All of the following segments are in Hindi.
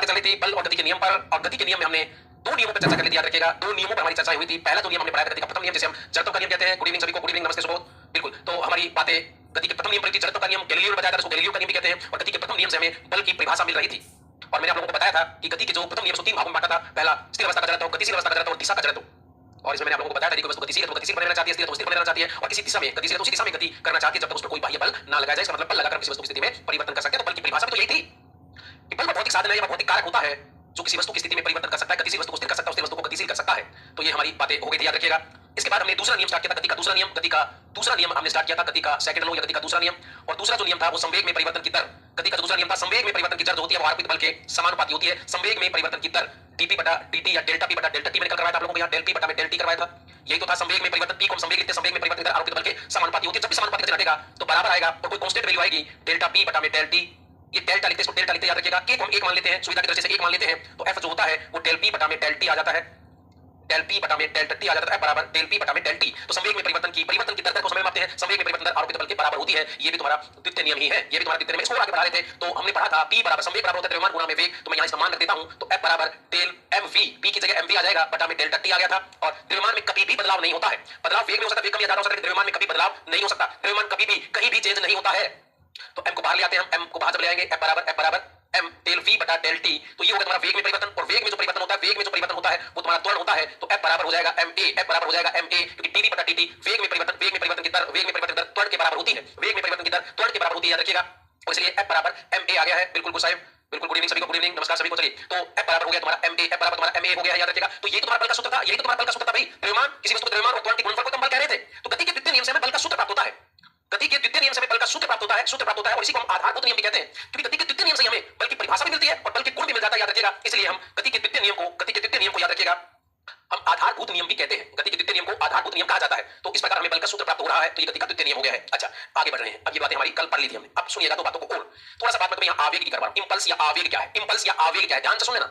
बातें चल रही थी बल और गति के नियम पर, और गति के नियम में हमने दो नियमों पर चर्चा कर ली थी, याद रखिएगा। दो नियमों पर हमारी चर्चा हुई थी। पहला जो नियम हमने पढ़ाया गति का प्रथम नियम, जिसे हम जड़त्व का नियम कहते हैं। गुड इवनिंग सभी को, गुड इवनिंग, नमस्ते, सुबोध। बिल्कुल, तो हमारी बातें गति के प्रथम नियम पर थी। जड़त्व का नियम गैलीलियो ने बताया था, उसको गैलीलियो का नियम भी कहते हैं। और गति के प्रथम नियम से हमें बल की परिभाषा मिल रही थी। और मैंने आप लोगों को बताया था कि गति के जो प्रथम नियम तीन भागों में बांटा था। पहला स्थिर अवस्था का जड़त्व, गतिशील अवस्था का जड़त्व और दिशा का जड़त्व। और इसमें मैंने आप लोगों को बताया था कि कोई वस्तु गतिशील है तो गतिशील बनना चाहती है, स्थिर है तो स्थिर बनना चाहती है, और किसी दिशा में गतिशील है तो उसी दिशा में गति करना चाहती है जब तक उस पर कोई बाह्य बल ना लगाया जाए। इसका मतलब बल लगाकर किसी वस्तु की स्थिति में परिवर्तन कर सकते हैं। तो बल की परिभाषा भी तो यही थी कि बल भौतिक साधन है या भौतिक कारक होता है जो किसी वस्तु की स्थिति में परिवर्तन कर सकता है, गतिशील वस्तु को स्थिर कर सकता है, स्थिर वस्तु को गतिशील कर सकता है। तो ये हमारी बातें हो गई थी, याद रखिएगा। इसके बाद हमने दूसरा नियम स्टार्ट किया था, गति का दूसरा नियम। गति का दूसरा नियम हमने स्टार्ट किया था, गति का सेकंड लॉ या गति का दूसरा नियम। और दूसरा जो नियम था वो संवेग में परिवर्तन की दर। गति का दूसरा नियम था संवेग में परिवर्तन की दर जो होती है वो आरोपित बल के समानुपाती होती है। संवेग में परिवर्तन की दर dp बटा dt या डेल्टा p बटा डेल्टा t मैंने कल करवाया था आप लोगों को, यहाँ डेल p बटा में डेल t करवाया था। यही तो था संवेग में परिवर्तन। p को हम संवेग लिखते हैं, संवेग में परिवर्तन की दर आरोपित बल के समानुपाती होती है। जब भी समानुपाती का चिन्ह हटेगा तो बराबर आएगा और कोई कांस्टेंट वैल्यू आएगी डेल्टा p बटा में डेल t। ये डेल्टा लिखते हैं, इसको डेल्टा लिखते हैं, याद रखिएगा। k को हम 1 मान लेते हैं, सुविधा की दृष्टि से 1 मान लेते हैं, तो f जो होता है वो डेल p बटा में डेल t आ जाता है। डेल p बटा में डेल t आ जाता है, बराबर डेल p बटा में डेल t। तो संवेग में परिवर्तन की दर को समय मापते हैं। संवेग में परिवर्तन दर आरोपित बल के बराबर होती है। ये भी तुम्हारा द्वितीय नियम ही है, ये भी तुम्हारा द्वितीय नियम। इसको आगे बढ़ा रहे थे तो हमने पढ़ा था p बराबर संवेग बराबर होता है द्रव्यमान गुणा में वेग। तो मैं यहां इसका मान रख देता हूं, तो f बराबर डेल mv, p की जगह mv आ जाएगा, बटा में डेल्टा t आ गया था। और द्रव्यमान में कभी भी बदलाव नहीं होता है। बदलाव वेग में हो सकता है, वेग कम या ज्यादा हो सकता है, द्रव्यमान में कभी बदलाव नहीं हो सकता। द्रव्यमान कभी भी कहीं भी चेंज नहीं होता है। तो m को बाहर ले आते हैं, हम m को बाहर जब ले आएंगे, f बराबर m डेल v बटा डेल t। तो ये होगा तुम्हारा वेग में परिवर्तन। और वेग में जो परिवर्तन होता है, वेग में जो परिवर्तन होता है वो तुम्हारा त्वरण होता है। तो f बराबर हो जाएगा ma, f बराबर हो जाएगा ma, क्योंकि dv बटा dt वेग में परिवर्तन की दर, वेग में परिवर्तन की दर त्वरण के बराबर होती है। वेग में परिवर्तन की दर त्वरण के बराबर होती है, याद रखिएगा। और इसलिए f बराबर ma आ गया है। बिल्कुल गुड साहब, बिल्कुल गुड इवनिंग सभी को, गुड इवनिंग, नमस्कार सभी को। चलिए, तो f बराबर हो गया तुम्हारा ma, f बराबर तुम्हारा ma हो गया है, याद रखिएगा। तो ये तो तुम्हारा बल का सूत्र था, यही तो तुम्हारा बल का सूत्र था भाई। द्रव्यमान, किसी वस्तु के द्रव्यमान और त्वरण के गुणनफल को हम बल कह रहे थे। तो गति के द्वितीय नियम से हमें बल का सूत्र प्राप्त होता है। गति के द्वितीय नियम से हमें बल का सूत्र प्राप्त होता है, और इसी को हम आधारभूत नियम भी कहते हैं। क्योंकि गति के द्वितीय नियम से हमें बल की परिभाषा भी मिलती है और बल के गुण भी मिल जाता है, याद रखिएगा। इसलिए हम गति के द्वितीय नियम को याद रखिएगा, हम आधारभूत नियम भी कहते हैं। गति के द्वितीय नियम को आधारभूत नियम कहा जाता है। तो इस प्रकार हमें बल का सूत्र प्राप्त हो रहा है, तो ये गति का द्वितीय नियम हो गया है। अच्छा, आगे बढ़ रहे हैं। अब ये बातें हमारी कल पढ़ ली थी हमने। अब सुनिएगा दो बातों को और। थोड़ा सा बात मैं यहाँ आवेग की करवा रहा हूं। इंपल्स या आवेग क्या है, इंपल्स या आवेग क्या है, ध्यान से सुन लेना।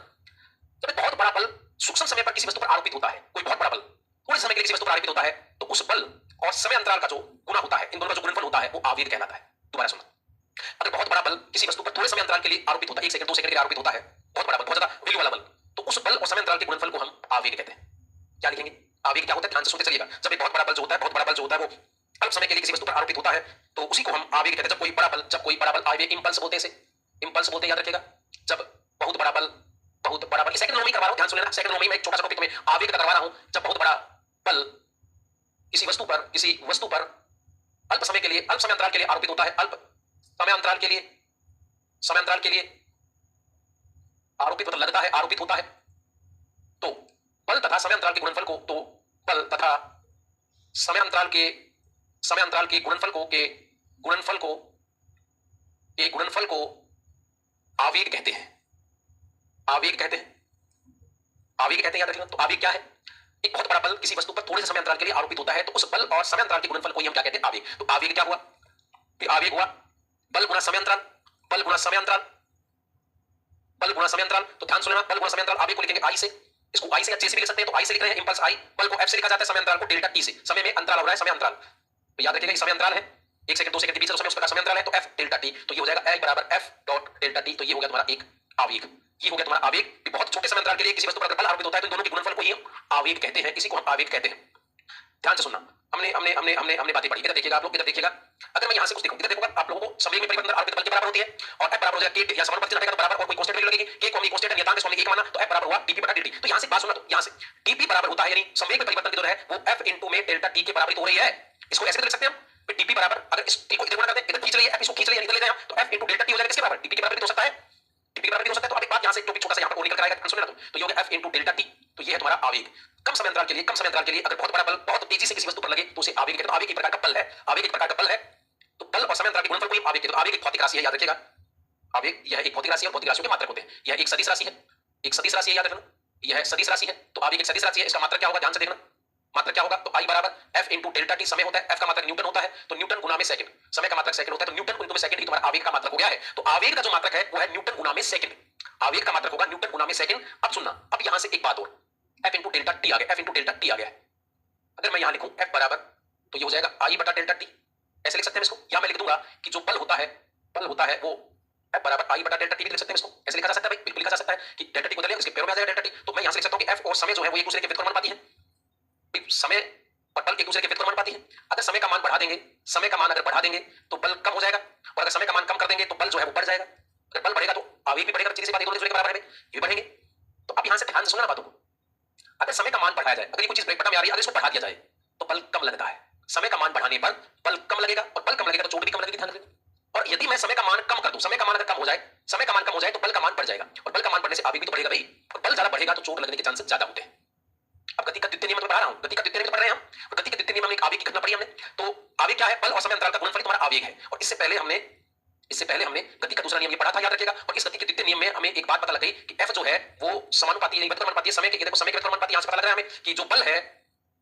जब बहुत बड़ा बल सूक्ष्म समय पर किसी वस्तु पर आरोपित होता है, कोई बहुत बड़ा बल थोड़े समय के लिए किसी वस्तु पर आरोपित होता है, तो उस बल और समय अंतराल का जो गुणा होता है, इन दोनों का जो गुणनफल होता है वो आवेग कहलाता है। दोबारा सुनो, अगर बहुत बड़ा बल किसी वस्तु पर थोड़े समय अंतराल के लिए आरोपित होता है, 1 सेकंड 2 सेकंड के लिए आरोपित होता है, बहुत बड़ा बल, बहुत ज्यादा वैल्यू वाला बल, तो उस बल और समय अंतराल के गुणनफल को हम आवेग कहते हैं। क्या लिखेंगे, आवेग क्या होता है, ध्यान से सुनते चलिएगा। जब एक बहुत बड़ा बल जो होता है, बहुत बड़ा बल जो होता है वो अल्प समय के लिए किसी वस्तु पर आरोपित होता है, तो उसी को हम आवेग कहते हैं। जब कोई बड़ा बल आवेग, इंपल्स बोलते हैं इसे, इंपल्स बोलते हैं, याद रखिएगा। जब बहुत बड़ा बल सेकंड लो में करवा रहा हूं, ध्यान सुन लेना। सेकंड लो में एक छोटा सा टॉपिक में आवेग का करवा रहा हूं। जब बहुत बड़ा बल किसी वस्तु पर अल्प समय अंतराल के लिए आरोपित होता है, अल्प समय अंतराल के लिए आरोपित मतलब लगता है, आरोपित होता है, तो बल तथा समय अंतराल के गुणनफल को, तो बल तथा समय अंतराल के गुणनफल को आवेग कहते हैं। आवेग कहते हैं, याद रखिएगा। तो आवेग क्या है, एक बहुत बड़ा बल किसी वस्तु पर थोड़े से समय अंतराल के लिए आरोपित होता है, तो उस बल और समय अंतराल के गुणनफल को ही हम क्या कहते हैं, आवेग। तो आवेग क्या हुआ, आवेग हुआ बल गुणा समय अंतराल, बल गुणा समय अंतराल। तो ध्यान सुनना, बल गुणा समय अंतराल, आवेग को लिखेंगे आई से, इसको आई से या जे से भी लिख सकते हैं। तो आई से लिख रहे हैं इंपल्स आई, बल को एफ से लिखा जाता है, समय अंतराल को डेल्टा टी से। समय में अंतराल हो रहा है, समय अंतराल, तो याद रखिएगा समय अंतराल है 1 सेकंड 2 सेकंड के बीच समय, उस प्रकार समय अंतराल है, तो एफ डेल्टा टी। तो ये हो जाएगा आई बराबर एफ डॉट डेल्टा टी। तो ये हो गया तुम्हारा एक आवेग, ये हो गया तुम्हारा आवेग। बहुत छोटे समय अंतराल के लिए किसी वस्तु पर बल आरोपित होता है, तो इन दोनों के गुणनफल को ही आवेग कहते हैं, इसी को हम आवेग कहते हैं। ध्यान से सुनना, हमने बातें पढ़ी। इधर देखिएगा आप लोग, इधर देखिएगा। अगर मैं यहां से कुछ देखूं, इधर देखोगा आप लोगों को संवेग में परिवर्तन आरोपित बल के बराबर होती है, और f बराबर हो जाएगा k या समानुपाती चिन्ह रहेगा तो बराबर, और कोई कांस्टेंट वैल्यू लगेगी, k को हमने कांस्टेंट नियतांक इसको हमने 1 माना, तो f बराबर हुआ dp बटा dt। तो यहां से बात सुनना, तो यहां से dp बराबर होता है, यानी संवेग में परिवर्तन की दर है वो f इनटू में डेल्टा t के बराबर हो रही है। इसको ऐसे लिख सकते हैं हम, dp बराबर, अगर इस t को इधर गुणा करते हैं, इधर खींच रही है f, इसको खींच रही है, इधर ले जाए हम, तो f इनटू डेल्टा t हो जाएगा किसके बराबर, dp के बराबर भी हो सकता है, dp के बराबर भी हो सकता है। तो अब एक बात यहां से टॉपिक छोटा सा यहां पर और निकल कर आएगा, सुन लेना। तो ये हो गया f इनटू डेल्टा t। तो ये है तुम्हारा आवेग। कम समय अंतराल के लिए अगर बहुत बड़ा बल बहुत तेजी से किसी वस्तु पर लगे तो उसे आवेग कहते हैं। आवेग एक प्रकार का बल है, आवेग एक प्रकार का बल है। तो बल और समय अंतराल के गुणनफल को ही आवेग कहते हैं। तो आवेग एक भौतिक राशि है, याद रखिएगा। आवेग यह एक भौतिक राशि है, भौतिक राशियों के मात्रक होते हैं। यह एक सदिश राशि है, याद रखना। यह सदिश राशि है, तो आवेग एक सदिश राशि है। इसका मात्रक क्या होगा, ध्यान से देखना। मात्रक क्या होगा, तो I बराबर f इनटू डेल्टा टी। समय होता है, f का मात्रक न्यूटन होता है, तो न्यूटन गुना में सेकंड। समय का मात्रक सेकंड होता है, तो न्यूटन इनटू में सेकंड ही तुम्हारा आवेग का मात्रक हो गया है। तो आवेग का जो मात्रक है वो है न्यूटन गुना में सेकंड। आवेग का मात्रक होगा न्यूटन गुना में सेकंड। अब सुनना, अब यहां से एक बात और, f इनटू डेल्टा टी आ गया, f इनटू डेल्टा टी आ गया। अगर मैं यहां लिखूं f बराबर, तो ये हो जाएगा I बटा डेल्टा टी, ऐसे लिख सकते हैं इसको। या मैं लिख दूंगा कि जो बल होता है वो f बराबर I बटा डेल्टा टी भी लिख सकते हैं इसको, ऐसे लिखा जा सकता है भाई, बिल्कुल लिखा जा सकता है। समय जो है वो एक दूसरे के विपरीत पाती है। समय और बल एक दूसरे के विपरीत पाती है। अगर समय का मान बढ़ा देंगे, समय का मान अगर बढ़ा देंगे तो बल कम हो जाएगा, और अगर समय का मान कम कर देंगे तो बल जो है वो बढ़ जाएगा। अगर बल बढ़ेगा तो आवेग भी बढ़ेगा, सीधी सी बात है, दोनों एक दूसरे के बराबर है, ये बढ़ेंगे। तो अब यहां से ध्यान से सुनना बातों को। अगर समय का मान बढ़ाया जाए, अगर ये कोई चीज ब्रेक बटन में आ रही है, अगर इसको बढ़ा दिया जाए तो बल कम लगता है। समय का मान बढ़ाने पर बल कम लगेगा, और बल कम लगेगा तो चोट भी कम लगेगी, ध्यान रखिए। और यदि मैं समय का मान कम कर दूं, समय का मान अगर कम हो जाए, समय का मान कम हो जाए तो बल का मान बढ़ जाएगा, और बल का मान बढ़ने से आवेग भी तो बढ़ेगा भाई, और बल ज्यादा बढ़ेगा तो चोट लगने के चांसेस ज्यादा होते हैं। अब गति का द्वितीय नियम में पढ़ा रहा हूं, गति का द्वितीय नियम पढ़ रहे हैं हम, और गति के द्वितीय नियम में एक आवेग की घटना पढ़ी हमने। तो आवेग क्या है? बल और समय अंतराल का गुणनफल तुम्हारा आवेग है। और इससे पहले हमने गति का दूसरा नियम ये पढ़ा था, याद रखिएगा। और इस गति के द्वितीय नियम में हमें एक बात पता लग गई कि F जो है वो समानुपाती नहीं, समानुपाती है समय के। देखो समय के समानुपाती, यहां से पता लग रहा है हमें कि जो बल है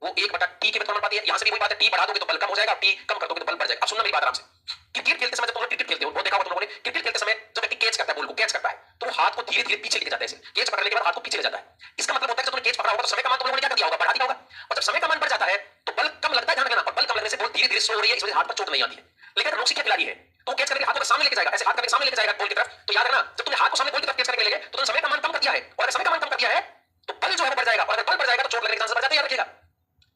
वो 1/t के समानुपाती है। यहां से भी वही बात है, t बढ़ा दोगे तो बल कम हो जाएगा, t कम कर दोगे तो बल बढ़ जाएगा। अब सुनना मेरी बात आराम से। क्रिकेट खेलते समय, जब तुम लोग क्रिकेट खेलते हो, बहुत देखा होगा तुम लोगों ने, क्रिकेट खेलते समय जब व्यक्ति कैच करता है, बॉल को कैच करता है, तो वो हाथ को धीरे धीरे पीछे लेके जाता है। कैच पकड़ने के बाद हाथ को पीछे ले जाता है। इसका मतलब होता है कि जब तुमने कैच पकड़ा होगा तो समय का मान तुम लोगों ने क्या कर दिया होगा? बढ़ा दिया होगा। और जब समय का मान बढ़ जाता है तो बल कम लगता है, ध्यान रखना। और बल कम लगने से बॉल धीरे धीरे स्लो हो रही है, इस वजह से हाथ पर चोट नहीं आती है। लेकिन अगर नौसिखिया खिलाड़ी है तो कैच करके हाथों के सामने लेके जाएगा, ऐसे हाथ करके सामने लेके जाएगा बॉल की तरफ। तो याद रखना, जब तुमने हाथ को सामने बॉल की तरफ कैच करके ले गए तो तुमने समय का मान कम कर दिया है। और अगर समय का मान कम कर दिया है तो बल जो है वो बढ़ जाएगा, और अगर बल बढ़ जाएगा तो चोट लगने के चांसेस बढ़ जाते हैं, याद रखिएगा।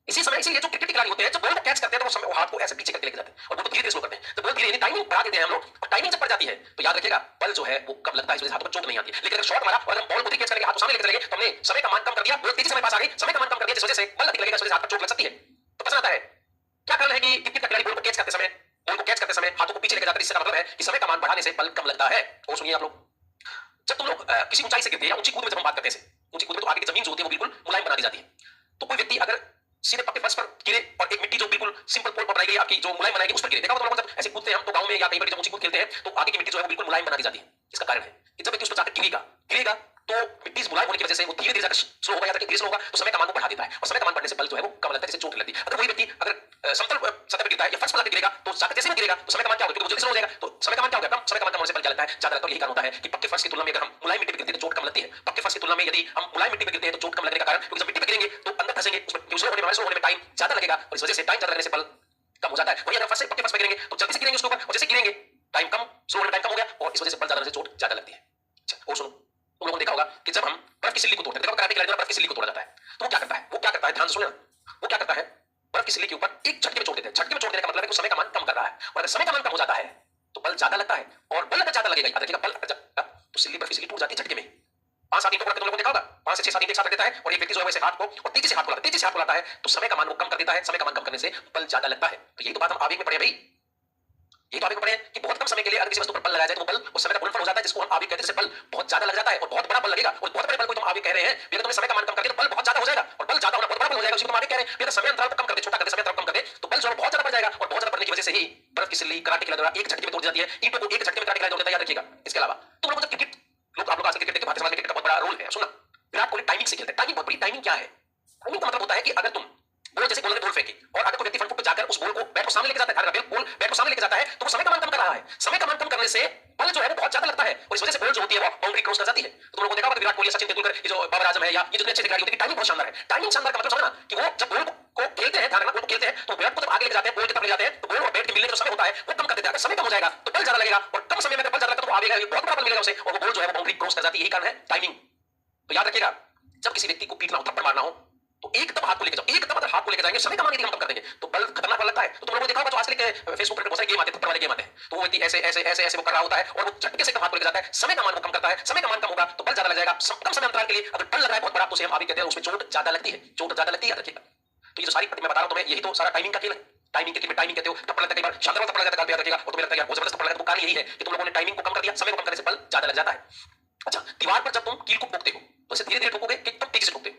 इसी समय इसीलिए जो क्रिकेट के खिलाड़ी होते हैं, जब बॉल को कैच करते हैं तो वो समय वो हाथ को ऐसे पीछे करके लेके जाते हैं और बॉल को धीरे धीरे स्लो करते हैं। तो बॉल धीरे टाइमिंग बढ़ा देते हैं हम लोग, और टाइमिंग जब बढ़ जाती है तो याद रखिएगा बल जो है वो कम लगता है, इस वजह से हाथों पर चोट नहीं आती है। लेकिन अगर शॉट मारा और हम बॉल को कैच करके हाथ को सामने लेके चले गए तो हमने समय का मान कम कर दिया, बॉल तेजी से हमारे पास आ गई, समय का मान कम कर दिया, जिस वजह से बल अधिक लगेगा, इस वजह से हाथ पर चोट लग सकती है। तो प्रश्न आता है क्या कारण है कि क्रिकेट का खिलाड़ी बॉल को कैच करते समय हाथों को पीछे लेके जाता है? इसका मतलब है कि समय का मान बढ़ाने से बल कम लगता है। और सुनिए आप लोग, जब तुम लोग किसी ऊंचाई से गिरते हैं या ऊंची कूद में जब हम बात करते हैं, ऊंची कूद में तो आगे की जमीन जो होती है वो बिल्कुल मुलायम बना दी जाती है। तो कोई व्यक्ति अगर सीधे पक्के फर्श पर गिरे और एक मिट्टी जो बिल्कुल सिंपल पोल पर बनाई गई आपकी जो मुलायम बनाई गई उस पर गिरे, देखा होगा तुम लोग जब ऐसे कूदते हैं हम तो गांव में या कहीं पर जब ऊंची कूद खेलते हैं तो आगे की मिट्टी जो है वो बिल्कुल मुलायम बना दी जाती है। इसका कारण है कि जब व्यक्ति उस पर जाकर गिरेगा तो मिट्टी मुलायम होने की वजह से वो धीरे धीरे जाकर स्लो होगा, या धीरे स्लो होगा, तो समय का मान को बढ़ा देता है, और समय का मान बढ़ने से बल जो है वो कम लगता है, जिससे चोट लगती है। अगर वही व्यक्ति अगर समतल सतह पर गिरता है या फर्श पर जाकर गिरेगा तो जाकर जैसे ही गिरेगा तो समय का मान क्या होगा? क्योंकि वो जल्दी स्लो हो जाएगा, तो समय का मान क्या होगा? कम। समय का मान कम होने से बल क्या लगता है? ज्यादा लगता है। यही कारण होता है कि पक्के फर्श की तुलना में अगर हम मुलायम मिट्टी पर गिरते हैं तो चोट कम लगती है। पक्के फर्श की तुलना में यदि हम मुलायम मिट्टी पर गिरते हैं तो चोट कम लगने का कारण, क्योंकि जब मिट्टी पर गिरेंगे तो अंदर फंसेंगे, उसमें स्लो होने में टाइम ज्यादा लगेगा, और इस वजह से टाइम ज्यादा लगने से बल कम हो जाता है। वही अगर फर्श से पक्के फर्श पर गिरेंगे तो जल्दी से गिरेंगे उसके ऊपर, और जैसे गिरेंगे टाइम कम, स्लो होने में टाइम कम हो गया, और इस वजह से बल ज्यादा लगने से चोट ज्यादा लगती है। अच्छा, और सुनो, तुम लोगों ने देखा होगा कि जब हम बर्फ की सिल्ली को तोड़ते हैं, देखो कराटे खिलाड़ी बर्फ की सिल्ली को तोड़ा जाता है तो वो क्या करता है? ध्यान से सुनना, वो क्या करता है? बर्फ की सिल्ली के ऊपर एक झटके में छोड़ देते हैं। झटके में छोड़ देने का मतलब है कि समय का मान कम कर रहा है, और अगर समय का मान कम हो जाता है तो बल ज्यादा लगता है, और बल अगर ज्यादा लगेगा, याद रखिएगा, बल अगर ज्यादा तो सिल्ली बर्फ की सिल्ली टूट जाती है झटके में। 5-7 ईंटों को तुम लोगों ने देखा होगा, 5 से 6-7 ईंटें एक साथ रख देता है और एक व्यक्ति जो है वैसे हाथ को और तेजी से हाथ को लाता है तो समय का मान वो कम कर देता है। समय का मान कम करने से बल ज्यादा लगता है। तो यही तो बात हम आवेग में पढ़े भाई, ये तो आवेग में पढ़े कि बहुत कम समय के लिए अगर किसी वस्तु पर बल लगाया जाए तो बल उस समय का गुणनफल हो जाता है, जिसको हम आवेग कहते हैं। जिससे बल बहुत ज्यादा लग जाता है और बहुत बड़ा बल लगेगा, और बहुत बड़े बल को तुम आवेग कह रहे हैं। अगर तुमने समय का मान कम कर दिया तो बल बहुत ज्यादा हो जाएगा, और बल ज्यादा होना बहुत बड़ा बल हो जाएगा, उसी को तुम आवेग कह रहे हैं। अगर समय अंतराल को कम कर दे, छोटा कर दे, समय अंतराल कम कर दे तो बल जो है बहुत ज्यादा बढ़ जाएगा, और बहुत ज्यादा बढ़ने की वजह से ही बर्फ की सिल्ली कराटे खिलाड़ी द्वारा एक झटके में तोड़ दी जाती है। ईंटों को एक झटके में कराटे खिलाड़ी तोड़ देता है, याद रखिएगा। इसके अलावा तुम लोग जब क्रिकेट आप लोग आज क्रिकेट देखते हैं, भारतीय समाज में क्रिकेट का बहुत बड़ा रोल है। सुनना, विराट कोहली टाइमिंग से खेलते हैं। टाइमिंग बहुत बड़ी। टाइमिंग क्या है? टाइमिंग का मतलब होता है कि अगर तुम बॉल जैसे बॉल ने बॉल फेंकी और अगर कोई व्यक्ति फ्रंट फुट पे जाकर उस बॉल को बैट को सामने लेके जाता है, बॉल बैट को सामने लेके जाता है तो वो समय का मान कम कर रहा है। समय का मान कम करने से बल जो है वो बहुत ज्यादा लगता है, और इस वजह से बॉल जो होती है वो बाउंड्री क्रॉस कर जाती है। तो तुम लोगों ने देखा होगा विराट कोहली, सचिन तेंदुलकर, ये जो बाबर आजम है, या ये जितने अच्छे खिलाड़ी होते हैं, टाइमिंग बहुत शानदार है। टाइमिंग शानदार का मतलब समझना कि वो जब बॉल को खेलते हैं, ध्यान रखना, बॉल को खेलते हैं तो बैट को जब आगे लेके जाते हैं, बॉल की तरफ ले जाते हैं तो बॉल और बैट के मिलने का जो समय होता है वो कम कर देते हैं। अगर समय कम हो जाएगा तो बल ज्यादा लगेगा, और कम समय में अगर बल ज्यादा लगता तो आवेगा, बहुत बड़ा बल मिलेगा उसे, और वो बॉल जो है वो बाउंड्री क्रॉस कर जाती है। यही कारण है टाइमिंग। तो याद रखिएगा, जब किसी व्यक्ति को पीटना हो, थप्पड़ मारना हो तो एकदम हाथ को लेके जाओ, एकदम अगर हाथ को लेके जाएंगे, समय का मान यदि हम कम कर देंगे तो बल खतरनाक वाला लगता है। तो तुम लोगों ने देखा होगा जो आजकल के फेसबुक पर बहुत सारे गेम आते हैं, थप्पड़ वाले गेम आते हैं, तो वो व्यक्ति ऐसे ऐसे ऐसे ऐसे वो कर रहा होता है और वो झटके से एकदम हाथ को लेके जाता है, समय का मान को कम करता है। समय का मान कम होगा तो बल ज्यादा लग जाएगा। कम समय अंतराल के लिए अगर बल लग रहा है बहुत बड़ा तो उसे हम आवेग कहते हैं, उसमें चोट ज्यादा लगती है, चोट ज्यादा लगती है, याद रखिएगा। तो ये जो सारी मैं बता रहा हूं तुम्हें, यही तो सारा टाइमिंग का खेल है। टाइमिंग के टाइमिंग कहते हो, थप्पड़ लगता है, कई बार शानदार थप्पड़ लग जाता है, याद रखिएगा। और तुम्हें लगता है यार बहुत जबरदस्त थप्पड़ लगा, तो कारण यही है कि तुम लोगों ने टाइमिंग को कम कर दिया, समय को कम करने से बल ज्यादा लग जाता है। अच्छा, दीवार पर जब तुम कील को ठोकते हो तो इसे धीरे धीरे ठोकोगे कि एकदम तेजी से ठोकते हो।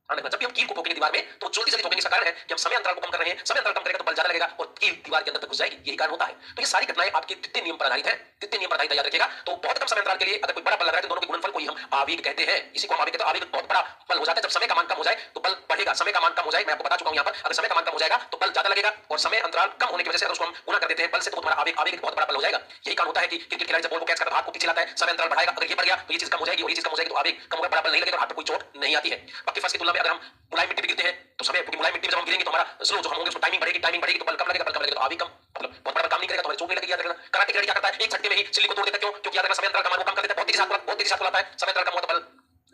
जब भी हम कील को ठोकेंगे दीवार में तो जल्दी जल्दी ठोकेंगे। इसका कारण है कि हम समय अंतराल को कम कर रहे हैं। समय अंतराल कम करेगा तो बल ज्यादा लगेगा और कील दीवार के अंदर तक घुस जाएगी। यही कारण होता है। तो ये सारी घटनाएं आपके द्वितीय नियम पर आधारित है। द्वितीय नियम पर आधारित याद रखिएगा। तो बहुत कम समय अंतराल के लिए अगर कोई बड़ा बल लग रहा है तो दोनों के गुणनफल को ही हम आवेग कहते हैं। इसी को हम आवेग कहते हैं। आवेग बहुत बड़ा बल हो जाता है। जब समय का मान कम हो जाए तो बल बढ़ेगा। समय का मान कम हो जाए, मैं आपको बता चुका हूं यहाँ पर, अगर समय का मान कम हो जाएगा तो बल ज्यादा लगेगा, और समय अंतराल कम होने की वजह से अगर उसको हम गुणा कर देते हैं बल से तो तुम्हारा आवेग आवेग बहुत बड़ा बल हो जाएगा। यही कारण होता है कि क्रिकेट खिलाड़ी जब बॉल को कैच करता है हाथ को पीछे लाता है, समय अंतराल बढ़ाएगा, अगर ये बढ़ गया तो ये चीज कम हो जाएगी, और ये चीज कम हो जाएगी तो आवेग कम होगा, बड़ा बल नहीं लगेगा, हाथ पर कोई चोट नहीं आती है। बाकी फर्स्ट की तुलना में अगर हम मुलायम मिट्टी पे गिरते हैं तो समय, क्योंकि मुलायम मिट्टी में जब हम गिरेंगे तो हमारा स्लो जो हम होंगे उसको टाइमिंग बढ़ेगी तो बल कम लगेगा, तो आवेग कम, मतलब बहुत बड़ा काम नहीं करेगा, तुम्हारी चोट नहीं लगेगी। याद रखना, कराटे खिलाड़ी क्या करता है, एक झटके में ही सिल्ली को तोड़ देता है। क्यों? क्योंकि याद रखना समय अंतराल का मान वो कम कर देता है, बहुत तेजी से हाथ बुलाता है, समय अंतराल कम होता है, बल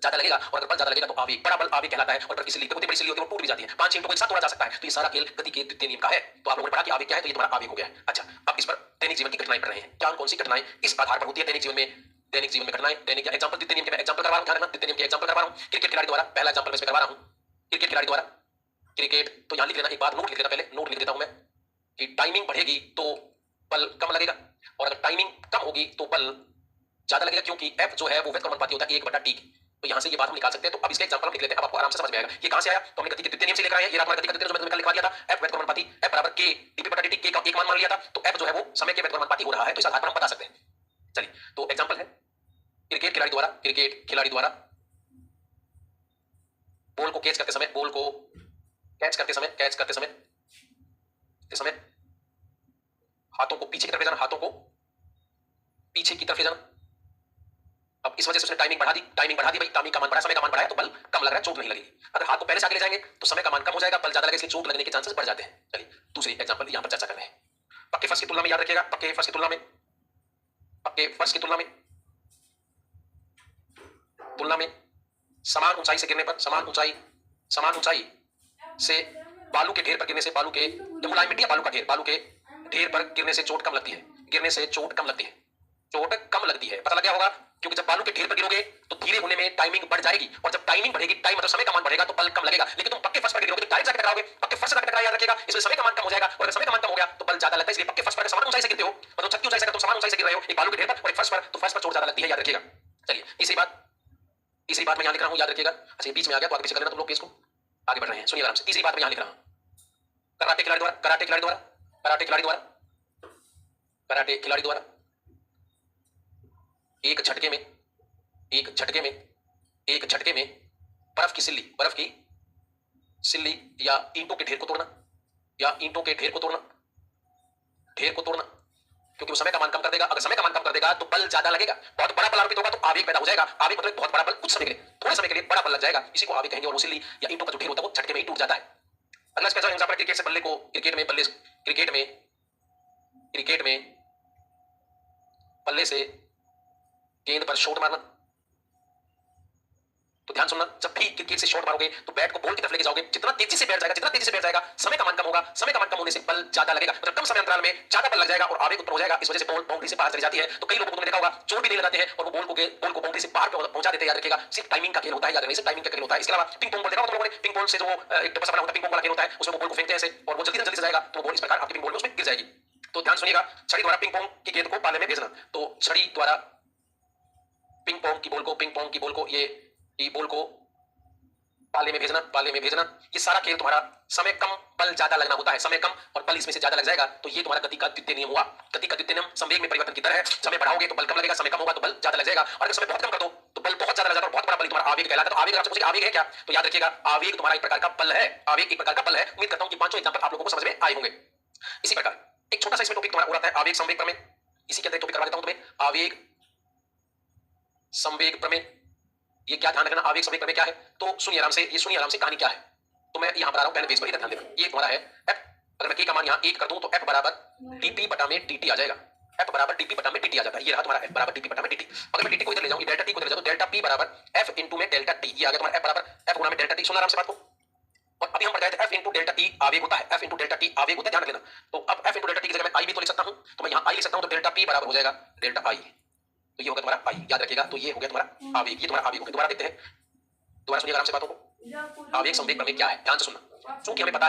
ज्यादा ज्यादा लगेगा, और अगर बल ज्यादा लगेगा तो आवेग, बड़ा बल आवेग कहलाता है, और बड़ी सिल्ली होती है वो टूट भी जाती है। 5 ईंटों को एक साथ तोड़ा जा सकता है। तो ये सारा खेल गति के द्वितीय नियम का है। तो आप लोगों ने पढ़ा कि आवेग क्या है, तो ये तुम्हारा आवेग हो गया। अच्छा, अब इस पर दैनिक जीवन की घटनाएं पढ़ रहे हैं। क्या कौन सी घटनाएं इस आधार पर होती है दैनिक जीवन में? दैनिक जीवन में घटनाएं, दैनिक एग्जांपल, द्वितीय नियम के मैं एग्जांपल करवा रहा हूं, ध्यान रखना, द्वितीय नियम के एग्जांपल करवा रहा हूं। क्रिकेट खिलाड़ी द्वारा, पहला एग्जांपल मैं इसमें करवा रहा हूं, क्रिकेट खिलाड़ी द्वारा, क्रिकेट, तो यहां लिख लेना, एक बार नोट लिख लेना, पहले नोट लिख देता हूं मैं कि टाइमिंग बढ़ेगी तो बल कम लगेगा, और अगर टाइमिंग कम होगी तो बल ज्यादा लगेगा, क्योंकि F जो है वो व्युत्क्रमानुपाती होता है 1/t। तो यहां से ये बात हम निकाल सकते हैं। तो अब इसके एग्जांपल हम लिख लेते हैं, अब आपको आराम से समझ में आएगा। ये कहां से आया? तो हमने गति के द्वितीय नियम से लेकर आए हैं। ये हमारा गति का द्वितीय नियम जो मैंने लिखवा दिया था, F व्युत्क्रमानुपाती, F बराबर k dp/dt, k का एक मान लिया था, तो F जो है वो समय के व्युत्क्रमानुपाती हो रहा है। तो इस आधार पर हम बता सकते हैं। चलिए, तो एग्जांपल है, क्रिकेट खिलाड़ी द्वारा बॉल को कैच करते समय, बॉल को कैच करते समय हाथों को पीछे की तरफ ले जाना, हाथों को पीछे की तरफ ले जाना। अब इस वजह से उसने टाइमिंग बढ़ा दी भाई, टाइमिंग का मान बढ़ा, समय का मान बढ़ा है, तो बल कम लग रहा है, चोट नहीं लगेगी। अगर हाथ को पहले से आगे ले जाएंगे तो समय का मान कम हो जाएगा, बल ज्यादा लगेगा, इसलिए चोट लगने के चांसेस बढ़ जाते हैं। चलिए, दूसरी एग्जांपल यहां पर चर्चा कर रहे हैं। पक्के फर्श की तुलना में याद रखिएगा, पक्के फर्श की तुलना में समान ऊंचाई से गिरने पर, समान ऊंचाई से बालू के ढेर पर गिरने से, बालू के, जो मुलायम मिट्टी है, बालू के ढेर पर गिरने से चोट कम लगती है। पता लग गया होगा, क्योंकि जब बालू के ढेर पर गिरोगे तो धीरे होने में टाइमिंग बढ़ जाएगी, और जब टाइमिंग बढ़ेगी, टाइम मतलब समय का मान बढ़ेगा, तो बल कम लगेगा। लेकिन तुम पक्के फर्श पर गिरोगे तो डायरेक्ट जाकर टकराओगे, पक्के फर्श से जाकर टकराया, याद रखिएगा, इसमें समय का मान कम हो जाएगा, और अगर समय का मान कम हो गया तो बल ज्यादा लगता है। इसलिए पक्के फर्श पर समान ऊंचाई से गिरते हो, मतलब छत की ऊंचाई से तुम समान ऊंचाई से गिर रहे हो, एक बालू के ढेर पर और एक फर्श पर, तो फर्श पर चोट ज्यादा लगती है, याद रखिएगा। चलिए, तीसरी बात मैं यहां लिख रहा हूं, याद रखिएगा। अच्छा, ये बीच में आ गया तो आगे पीछे कर लेना तुम लोग केस को, आगे बढ़ रहे हैं, सुनिए आराम से। तीसरी बात मैं यहां लिख रहा हूं, कराटे खिलाड़ी द्वारा एक झटके में बर्फ की सिल्ली या ईंटों के ढेर को तोड़ना, क्योंकि वो समय का मान कम कर देगा। अगर समय का मान कम कर देगा तो बल ज्यादा लगेगा, बहुत बड़ा बल आरोपित होगा, तो आवेग पैदा हो जाएगा। आवेग मतलब बहुत बड़ा बल, कुछ समय के लिए, थोड़े समय के लिए बड़ा बल लग जाएगा, इसी को आवेग कहेंगे, और वो सिल्ली या ईंटों का जो ढेर होता है वो झटके में ही टूट जाता है। अगला स्पेशल एग्जांपल, क्रिकेट में बल्ले से गेंद पर शॉट मारना। तो ध्यान सुनना, जब भी क्रिकेट से शॉट मारोगे तो बैट को बॉल की तरफ लेके जाओगे, जितना तेजी से बैठ जाएगा, समय का मान कम होगा, समय का मान कम होने से बल ज्यादा लगेगा, मतलब कम समय अंतराल में ज्यादा बल लग जाएगा और आवेग उत्पन्न हो जाएगा। इस वजह से बॉल बाउंड्री से बाहर चली जाती है। तो कई लोगों को तुमने देखा होगा, चोट भी नहीं लगाते हैं और वो बॉल को बाउंड्री से बाहर पहुंचा देते हैं, याद रखिएगा। सिर्फ टाइमिंग का खेल होता है, याद रखिएगा, सिर्फ टाइमिंग का खेल होता है। इसके अलावा पिंग पोंग बॉल देखा होगा तुम लोगों ने, पिंग बॉल से जो एक डब्बा सा बना होता है, पिंग पोंग वाला खेल होता है, उसमें वो बॉल को फेंकते हैं ऐसे, और वो जल्दी से जाएगा, तो वो बॉल इस प्रकार आपकी पिंग बॉल में उसमें गिर जाएगी। तो ध्यान सुनिएगा, छड़ी द्वारा पिंग पोंग की गेंद को पाले में भेजना। तो छड़ी द्वारा पिंग पोंग की बॉल को ये बॉल को पाले में भेजना, ये सारा खेल तुम्हारा समय कम बल ज्यादा लगना होता है, समय कम और बल इसमें से ज्यादा लग जाएगा। तो ये तुम्हारा गति का द्वितीय नियम हुआ। गति का द्वितीय नियम संवेग में परिवर्तन की दर है, समय बढ़ाओगे तो बल कम लगेगा, समय कम होगा तो बल ज्यादा लग जाएगा, और अगर समय बहुत कम कर दो तो बल बहुत ज्यादा लग जाएगा और बहुत बड़ा बल तुम्हारा आवेग कहलाता है। तो आवेग, आपसे पूछेगा आवेग है क्या, तो याद रखिएगा, आवेग तुम्हारा एक प्रकार का बल है, उम्मीद करता हूं कि पांचों एग्जांपल आप लोगों को समझ में आए होंगे। इसी प्रकार एक छोटा सा इसमें टॉपिक तुम्हारा हो रहा है, आवेग संवेग प्रमेय। इसी के अंदर टॉपिक करवा देता हूं तुम्हें, आवेग संवेग प्रमेय। ये क्या ध्यान रखना, आवेग संवेग प्रमेय क्या है, तो सुनिए आराम से, कहानी क्या है। तो मैं यहां पर आ रहा हूं पहले पेज पर, इधर ध्यान देना। ये तुम्हारा है F, अगर मैं k का मान यहां 1 कर दूं तो F बराबर dp बटा में dt आ जाएगा, F बराबर dp बटा में dt आ जाता है। ये रहा तुम्हारा F बराबर dp बटा में dt। अगर मैं dt को इधर ले जाऊं, डेल्टा t को इधर ले जाऊं, तो डेल्टा p बराबर F इनटू में डेल्टा t, ये आ गया तुम्हारा F बराबर F गुना में डेल्टा t। सुना आराम से बात को। और अभी हम पढ़ गए थे F इनटू डेल्टा t आवेग होता है, F इनटू डेल्टा t आवेग होता है, ध्यान रख लेना। तो अब F इनटू डेल्टा t की जगह मैं I भी तो लिख सकता हूं, तो मैं यहां I लिख सकता हूं, तो डेल्टा p बराबर हो जाएगा डेल्टा I। तो ये होगा तुम्हारा I, याद रखिएगा। तो ये हो गया तुम्हारा आवेग, ये तुम्हारा आवेग हो गया। दोबारा देखते हैं, दोबारा सुनिए आराम से बातों को। आवेग संवेग प्रमेय क्या है, ध्यान से सुनना। चूंकि हमें पता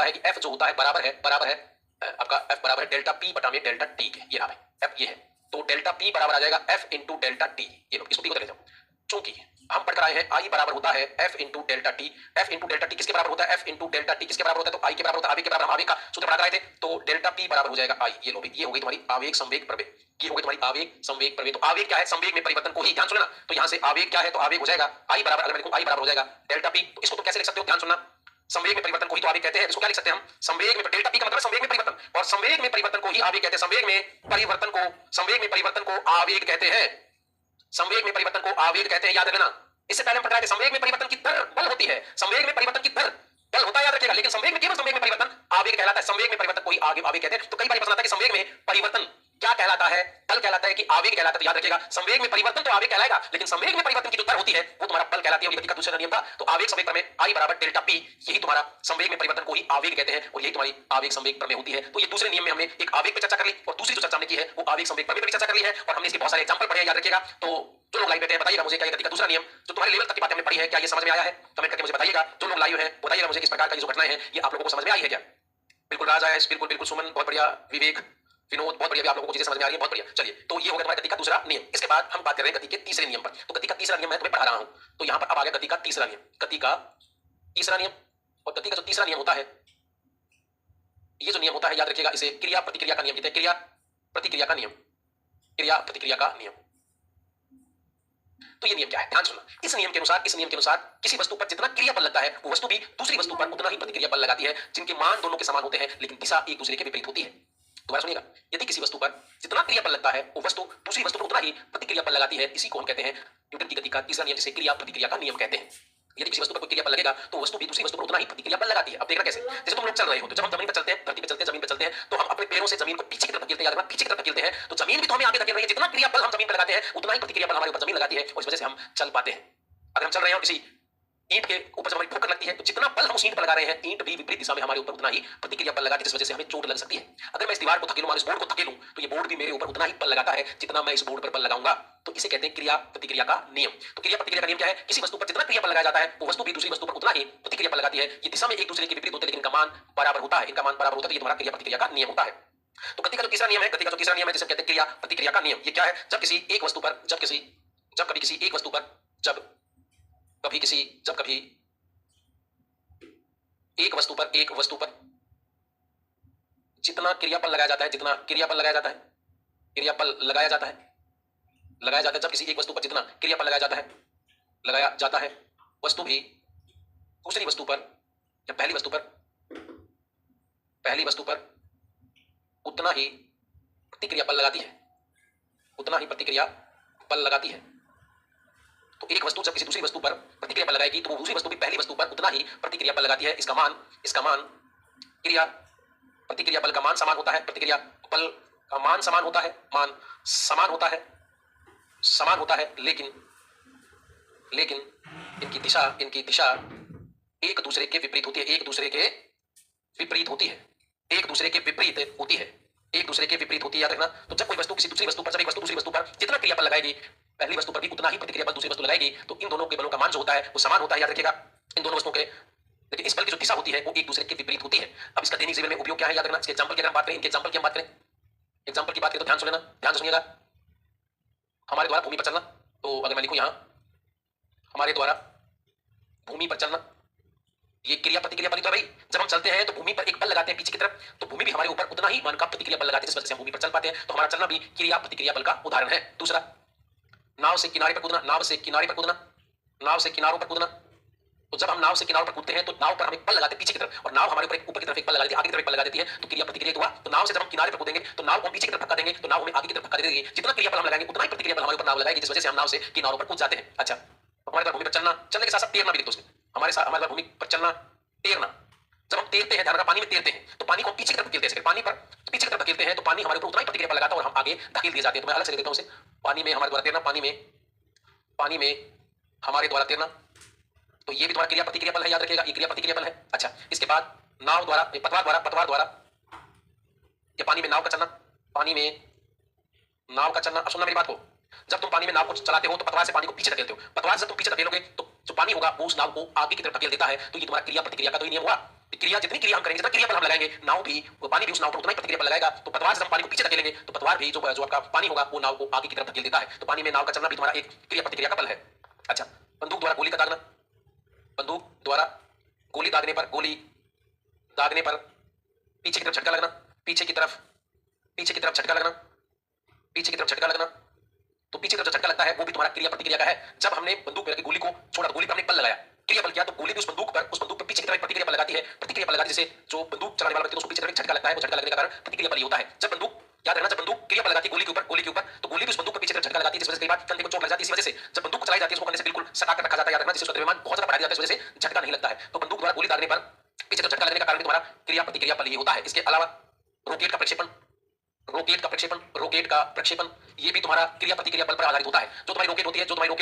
है कि F जो होता है बराबर है आपका F बराबर है डेल्टा P बटा में डेल्टा T के, ये रहा है F, ये है। तो डेल्टा P बराबर आ जाएगा F इनटू डेल्टा T। ये लो, इसको P को ले जाओ। चूंकि हम पढ़ कर आए हैं I बराबर होता है F into delta T। F into delta T किसके बराबर होता है, F इनटू डेल्टा T किसके बराबर होता है, तो I के बराबर होता है, आवेग के बराबर। आवेग का सूत्र पढ़ा कर आए थे, तो डेल्टा P बराबर हो जाएगा I। ये लो, ये हो गई तुम्हारी आवेग संवेग प्रमेय, ये हो गई तुम्हारी आवेग संवेग प्रमेय। तो आवेग क्या है, संवेग में परिवर्तन को ही, ध्यान सुनना। तो यहां से आवेग क्या है, तो आवेग हो जाएगा I बराबर, अगर मैं लिखूं I बराबर हो जाएगा डेल्टा P। तो इसको तो कैसे लिख सकते हो, ध्यान सुनना। संवेग में परिवर्तन को ही तो आवेग कहते हैं, इसको क्या लिख सकते हैं हम, संवेग में, डेल्टा P का मतलब संवेग में परिवर्तन, और संवेग में परिवर्तन को ही आवेग कहते हैं। संवेग में परिवर्तन को आवेग कहते हैं, संवेग में परिवर्तन को आवेग कहते हैं, याद रखना। इससे पहले हम पढ़ रहे थे संवेग में परिवर्तन की दर बल होती है, संवेग में परिवर्तन की दर बल होता है, याद रखिएगा। लेकिन संवेग में, केवल संवेग में परिवर्तन आवेग कहलाता है, संवेग में परिवर्तन को ही आवेग कहते हैं। तो कई बार प्रश्न आता है कि संवेग में परिवर्तन क्या कहलाता है? बल कहलाता है कि आवेग कहलाता है? तो याद रखिएगा, संवेग में परिवर्तन तो आवेग कहलाएगा, लेकिन संवेग में परिवर्तन की जो दर होती है वो तुम्हारा बल कहलाती है। और गति का दूसरा नियम था, तो आवेग संवेग प्रमेय I बराबर डेल्टा P, यही तुम्हारा संवेग में परिवर्तन को ही आवेग कहते हैं और यही तुम्हारी आवेग संवेग प्रमेय होती है। तो ये दूसरे नियम में हमने एक आवेग पे चर्चा कर ली और दूसरी जो चर्चा हमने की है वो आवेग संवेग प्रमेय पे भी चर्चा कर ली है और हमने इसके बहुत सारे एग्जांपल पढ़े हैं, याद रखिएगा। तो जो लोग लाइव बैठे हैं बताइएगा मुझे, क्या ये गति का दूसरा नियम जो तुम्हारे लेवल तक की बातें हमने पढ़ी है क्या ये समझ में आया है? कमेंट करके मुझे बताइएगा। जो लोग लाइव हैं बताइएगा मुझे, इस प्रकार का जो घटनाएं हैं ये आप लोगों को समझ में आई है क्या? बिल्कुल राज आया, बिल्कुल बिल्कुल सुमन बहुत बढ़िया, विवेक विनोद बहुत बढ़िया, आप लोगों को चीजें समझ में आ रही है, बहुत बढ़िया। चलिए, तो ये हो गया तुम्हारा गति का दूसरा नियम। इसके बाद हम बात कर रहे हैं गति के तीसरे नियम पर। तो गति का तीसरा नियम मैं तुम्हें पढ़ा रहा हूं, तो यहां पर अब आ गया गति का तीसरा नियम। गति का तीसरा नियम, और गति का जो तीसरा नियम होता है, ये जो नियम होता है याद रखिएगा, इसे क्रिया प्रतिक्रिया का नियम कहते हैं। क्रिया प्रतिक्रिया का नियम, क्रिया प्रतिक्रिया का नियम। तो ये नियम क्या है, ध्यान सुनना। इस नियम के अनुसार किसी वस्तु पर जितना क्रिया बल लगता है वो वस्तु भी दूसरी वस्तु पर उतना ही प्रतिक्रिया बल लगाती है, जिनके मान दोनों के समान होते हैं लेकिन दिशा एक दूसरे के विपरीत होती है। दोबारा सुनिएगा, यदि किसी वस्तु पर जितना क्रिया बल लगता है वो वस्तु दूसरी वस्तु पर उतना ही प्रतिक्रिया बल लगाती है, इसी को हम कहते हैं न्यूटन की गति का तीसरा नियम, जिसे क्रिया प्रतिक्रिया का नियम कहते हैं। यदि किसी वस्तु पर कोई क्रिया बल लगेगा तो वस्तु भी दूसरी वस्तु पर उतना ही प्रतिक्रिया बल लगाती है। अब देखना कैसे, जैसे तुम लोग चल रहे हो, तो जब हम जमीन पर चलते हैं, धरती पर चलते हैं, जमीन पर चलते हैं, तो हम अपने पैरों से जमीन को पीछे की तरफ धकेलते हैं, याद रखना पीछे की तरफ धकेलते हैं, तो जमीन भी तो हमें आगे धकेल रही है। जितना क्रिया बल हम जमीन पर लगाते हैं उतना ही प्रतिक्रिया बल हमारे ऊपर जमीन लगाती है और इस वजह से हम चल पाते हैं। अगर हम चल रहे हैं और किसी ईंट के ऊपर जब हमारी ठोकर लगती है तो जितना बल हम उस ईंट पर लगा रहे हैं, ईंट भी विपरीत दिशा में हमारे ऊपर उतना ही प्रतिक्रिया बल लगाती है, जिस वजह से हमें चोट लग सकती है। अगर मैं इस दीवार को धकेलूं और इस बोर्ड को धकेलूं तो ये बोर्ड भी मेरे ऊपर उतना ही बल लगाता है जितना मैं इस बोर्ड पर बल लगाऊंगा। तो इसे कहते हैं क्रिया प्रतिक्रिया का नियम। तो क्रिया प्रतिक्रिया का नियम क्या है? किसी वस्तु पर जितना क्रिया बल लगाया जाता है वो वस्तु भी दूसरी वस्तु पर उतना ही प्रतिक्रिया बल लगाती है। ये दिशा में एक दूसरे के विपरीत होते हैं लेकिन इनका मान बराबर होता है, इनका मान बराबर होता है। तो ये तुम्हारा क्रिया प्रतिक्रिया का नियम होता है। तो गति का जो तीसरा नियम है, गति का जो तीसरा नियम है जिसे कहते हैं क्रिया प्रतिक्रिया का नियम, ये क्या है? जब किसी एक वस्तु पर जब कभी किसी एक वस्तु पर एक वस्तु पर जितना क्रियापल लगाया जाता है, जब किसी एक वस्तु पर जितना क्रियापल लगाया जाता है वस्तु भी दूसरी वस्तु पर या पहली वस्तु पर उतना ही प्रतिक्रिया बल लगाती है, तो एक वस्तु जब किसी दूसरी वस्तु पर प्रतिक्रिया बल लगाएगी तो वो दूसरी वस्तु भी पहली वस्तु पर उतना ही प्रतिक्रिया बल लगाती है। इसका मान क्रिया प्रतिक्रिया बल का मान समान होता है, प्रतिक्रिया बल का मान समान होता है, लेकिन इनकी दिशा एक दूसरे के विपरीत होती है, एक दूसरे के विपरीत होती है, याद रखना। तो जब कोई वस्तु किसी दूसरी वस्तु पर, जब एक वस्तु दूसरी वस्तु पर जितना क्रिया बल लगाएगी, पहली वस्तु पर भी उतना ही प्रतिक्रिया बल दूसरी वस्तु लगाएगी, तो इन दोनों के बलों का मान जो होता है वो समान होता है, याद रखिएगा, इन दोनों वस्तुओं के। लेकिन इस बल की जो दिशा होती है वो एक दूसरे के विपरीत होती है। अब इसका दैनिक जीवन में उपयोग क्या है, याद रखना। इसके एग्जांपल की अगर हम बात करें, इनके एग्जांपल की हम बात करें, तो ध्यान से सुनिएगा। हमारे द्वारा भूमि पर चलना, तो अगर मैं लिखूं यहां हमारे द्वारा भूमि पर चलना, ये क्रिया प्रतिक्रिया बल तो है भाई। जब हम चलते हैं तो भूमि पर एक बल लगाते हैं पीछे की तरफ, तो भूमि भी हमारे ऊपर उतना ही मान का प्रतिक्रिया बल लगाती है, जिस वजह से हम भूमि पर चल पाते हैं। तो हमारा चलना भी क्रिया प्रतिक्रिया बल का उदाहरण है। दूसरा, नाव से किनारे पर कूदना, नाव से किनारों पर कूदना। तो जब हम नाव से किनारों पर कूदते हैं तो नाव पर हम एक बल लगाते हैं पीछे की तरफ, और नाव हमारे ऊपर ऊपर की तरफ एक बल लगा देती है, आगे की तरफ एक बल लगा देती है, तो क्रिया प्रतिक्रिया हुआ। तो नाव से जब हम किनारे पर कूदेंगे तो नाव को पीछे की तरफ धक्का देंगे, तो नाव हमें आगे की तरफ धक्का देगी। जितना क्रिया बल हम लगाएंगे उतना ही प्रतिक्रिया बल हमारे ऊपर नाव लगाएगी, जिस वजह से हम नाव से किनारों पर कूद जाते हैं। अच्छा, हमारे भूमि पर चलने के साथ साथ तैरना भी, दोस्तों हमारे भूमि पर चलना, तैरना। जब हम तैरते हैं, ध्यान रखना, पानी में तैरते हैं तो पानी को पीछे की तरफ धकेलते हैं, पानी पर पीछे की तरफ धकेलते हैं तो पानी हमारे ऊपर उतना ही प्रतिक्रिया बल लगाता है और हम आगे धकेल दिए जाते हैं। तो मैं अलग से लिख देता हूं इसे, पानी में हमारे द्वारा तैरना, पानी में हमारे द्वारा तैरना, तो ये भी तुम्हारा क्रिया प्रतिक्रिया बल है, याद रखिएगा, ये क्रिया प्रतिक्रिया बल है। अच्छा, इसके बाद नाव द्वारा, पतवार द्वारा ये पानी में नाव का चलना, अब सुनना मेरी बात को। जब तुम पानी में नाव को चलाते हो तो पतवार से पानी को पीछे धकेलते हो, पतवार से जब तुम पीछे धकेलोगे तो जो पानी होगा वो उस नाव को आगे की तरफ धकेल देता है। तो ये तुम्हारा क्रिया प्रतिक्रिया का तो नियम हुआ। क्रिया जितनी क्रिया हम करेंगे, जितना क्रिया बल हम लगाएंगे, पानी भी उस नाव पर उतना ही प्रतिक्रिया बल लगाएगा। तो पतवार से हम पानी को पीछे धकेलेंगे तो पतवार भी जो आपका पानी होगा वो नाव को आगे की तरफ धकेल देता है। तो पानी में नाव का चलना भी तुम्हारा एक क्रिया प्रतिक्रिया का बल है। अच्छा, बंदूक द्वारा गोली का दागना, बंदूक द्वारा गोली दागने पर पीछे की तरफ झटका लगना, पीछे की तरफ झटका लगना। तो पीछे की तरफ झटका लगता है वो भी तुम्हारा क्रिया प्रतिक्रिया का है। जब हमने बंदूक में गोली को छोड़ा, गोली पर हमने बल लगाया, क्रिया बल किया, तो गोली भी उस बंदूक पर पीछे की तरफ प्रतिक्रिया बल लगाती है, जिससे जो बंदूक चलाने वाला व्यक्ति उसको पीछे तरफ झटका लगता है, वो झटका लगने का कारण प्रतिक्रिया बल होता है। जब बंदूक, याद रखना, जब बंदूक क्रिया बल लगाती है गोली के ऊपर, तो गोली भी उस बंदूक पर पीछे तरफ झटका लगाती है, जिस वजह से कई बार कंधे को चोट लग जाती है। इस वजह से जब बंदूक को चलाई जाती है उसको कंधे से बिल्कुल सटा कर रखा जाता है, याद रखना, जिससे उसका द्रव्यमान बहुत ज्यादा बढ़ा दिया जाता है, इस वजह से झटका नहीं लगता है। तो बंदूक द्वारा गोली दागने पर पीछे तरफ झटका लगने का कारण भी तुम्हारा क्रिया प्रतिक्रिया बल ही होता है। इसके अलावा रॉकेट का प्रक्षेपण, रॉकेट का प्रक्षेपण ये भी तुम्हारा क्रिया प्रतिक्रिया बल पर आधारित होता है। जो तुम्हारी रॉकेट